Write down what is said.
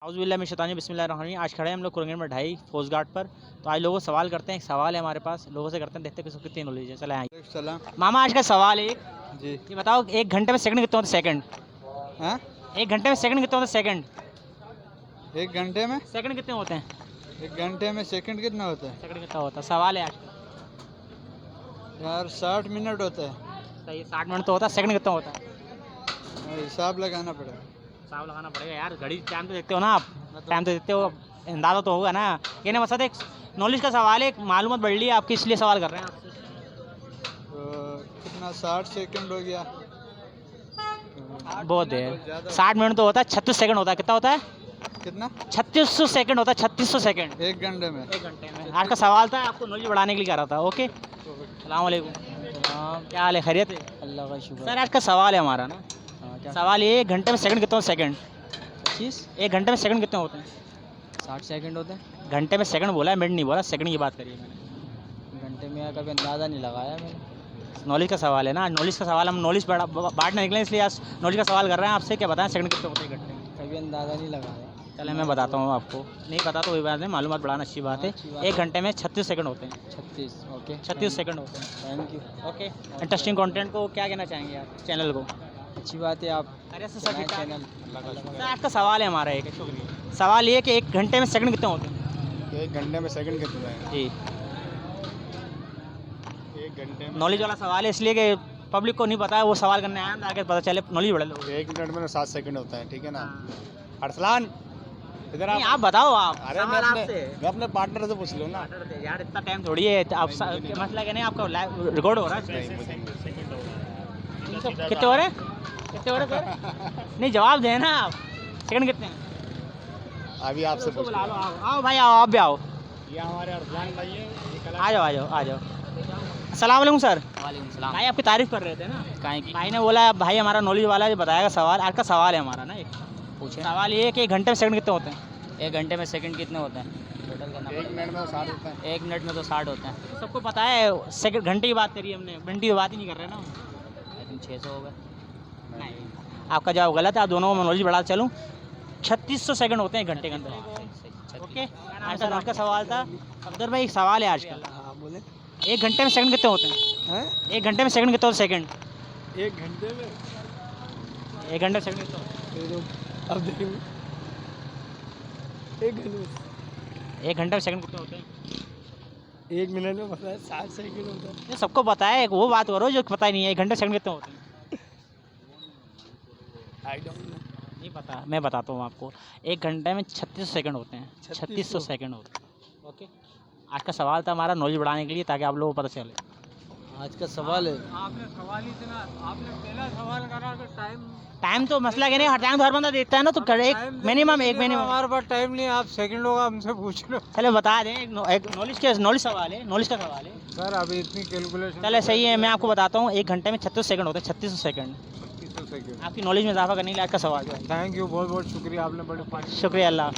औज़ुबिल्लाहि मिनश शैतानिर बिस्मिल्लाहिर्रहमानिर्रहीम। आज खड़े हैं हम लोग कुरंगन में 2.5 कोस्ट गार्ड पर। तो आज लोगों से सवाल करते हैं। एक सवाल है हमारे पास, लोगों से करते हैं, देखते हैं किसको कितनी नॉलेज है। चले आइए। सलाम मामा आज का सवाल है जी। ये बताओ, 1 घंटे में सेकंड कितने होते हैं? सेकंड हाँ 1 घंटे में सेकंड कितने होते हैं? सेकंड 1 घंटे में सेकंड कितने होते हैं? 1 घंटे में सेकंड कितना होता है सेकंड कितना होता है? सवाल है आज का। यार 60 मिनट होता है। सही है, 60 मिनट तो होता है। सेकंड कितना होता है? हिसाब लगाना पड़ेगा। हिसाब लगाना पड़ेगा यार, घड़ी टाइम तो देखते हो ना आप, टाइम तो देखते हो, अंदाजा तो होगा ना। ये ना मसद एक नॉलेज का सवाल है, एक मालूमात बढ़ ली है आपकी, इसलिए सवाल कर रहे हैं आपसे। तो कितना 60 सेकंड हो गया। बहुत है, 60 मिनट तो होता है, 36 सेकंड होता है। कितना होता है? कितना 3600 सेकंड होता है। 3600 सेकंड 1 घंटे में। 1 घंटे में। आज का सवाल था, आपको नॉलेज बढ़ाने के लिए कर रहा था। ओके, अस्सलाम वालेकुम। क्या हाल है? खैरियत है? अल्लाह का शुक्र। सर आज का सवाल है हमारा ना, सवाल ये 1 घंटे में सेकंड कितने होते हैं? सेकंड 25 1 घंटे में सेकंड कितने होते हैं? 60 सेकंड होते हैं। घंटे में सेकंड बोला है, मिनट नहीं बोला, सेकंड की बात करिए मैंने। घंटे में कभी अंदाज़ा नहीं लगाया मैंने। नॉलेज का सवाल है ना, नॉलेज का सवाल, हम नॉलेज बांटने निकले इसलिए आज नॉलेज का सवाल कर रहे हैं आपसे। क्या बताएं सेकंड कितने होते हैं घंटे में? कभी अंदाज़ा नहीं लगाया। चले मैं बताता हूँ आपको, नहीं पता तो वही बात है, मालूमात बढ़ाना अच्छी बात है। 1 घंटे में 36 सेकंड होते हैं। 36 ओके 36 सेकंड होते हैं। Thank you. Okay, interesting content को क्या कहना चाहेंगे आप चैनल को? अच्छी बात है आप अरे सर चलाएं चैनल। सर आपका सवाल है हमारा एक, शुक्रिया। सवाल ये कि 1 घंटे में सेकंड कितने होते हैं? 1 घंटे में सेकंड कितना है? जी 1 घंटे नॉलेज वाला सवाल है, इसलिए कि पब्लिक को नहीं पता है, वो सवाल करने आए हैं ताकि पता चले, नॉलेज बढ़े लोगों को। 1 मिनट में 7 सेकंड होता है, ठीक है ना। हाँ। अरसलान इधर नहीं, आप बताओ आप। अरे सवाल आपसे। मैं अपने पार्टनर से पूछ लूँ ना। यार इतना टाइम थोड़ी है आप, मसला क्या नहीं, आपका लाइव रिकॉर्ड हो रहा है। नहीं मुझे कितने हो रहे हैं? कितने हो रहे हैं सर? नहीं जवाब देना आप, सेकंड कितने हैं? अभी आपसे पूछ बुला लो, आओ भाई, आओ आप भी आओ, ये हमारे अरसलान भाई है। आ जाओ आ जाओ आ जाओ। अस्सलाम वालेकुम सर। वालेकुम सलाम। भाई आपकी तारीफ कर रहे थे ना, काहे की? भाई ने बोला भाई हमारा नॉलेज वाला जो बताएगा सवाल। आज का सवाल है हमारा ना एक, पूछे। सवाल ये है कि 1 घंटे में सेकंड कितने होते हैं? 1 घंटे में सेकंड कितने होते हैं? टोटल करना 1 मिनट में 60 होता है। 1 मिनट में तो 60 होते हैं। सबको पता है, सेकंड घंटे की बात करी हमने, घंटे की बात ही नहीं कर रहे ना। आई थिंक 600 हो गए। नहीं, आपका जवाब गलत है, आप दोनों को नॉलेज बढ़ा चलूँ। 3600 सेकंड होते हैं घंटे के अंदर। ओके, आज का सवाल था। अब्दुल भाई एक सवाल है आज का। हाँ बोले। 1 घंटे में सेकंड कितने होते हैं? 1 घंटे में सेकंड कितने होते हैं? सेकंड 1 घंटे में 1 घंटे में सेकंड कितने होते हैं? अब देखिए 1 घंटे में 1 घंटे में सेकंड कितने होते हैं? 1 मिनट में पता है 60 सेकंड होता है। ये सबको पता है, वो बात करो जो पता ही नहीं है। 1 घंटे में सेकंड कितने होते हैं? I don't know. नहीं पता, मैं बताता हूँ आपको। 1 घंटे में 3600 सेकंड होते हैं। 3600 सेकंड होते हैं। ओके, आज का सवाल था हमारा नॉलेज बढ़ाने के लिए, ताकि आप लोगों को पता चले। आज का सवाल है। आपने सवाल ही इतना, आपने पहला सवाल करा कि टाइम तो मसला क्या नहीं, हर टाइम तो हर बंदा देता है ना, तो एक मिनिमम हमारे पास टाइम नहीं है, आप सेकंड होगा हमसे पूछ लो। चलो बता दें, एक नॉलेज सवाल है, नॉलेज का सवाल है। सर अभी इतनी कैलकुलेशन। चले सही है, मैं आपको बताता हूँ। 1 घंटे में 36 सेकंड होते हैं। 3600 सेकंड 2500 सेकंड। आपकी नॉलेज में इजाफा करने के लिए आज का सवाल है। थैंक यू, बहुत बहुत शुक्रिया, आपने बड़े शुक्रिया, अल्लाह।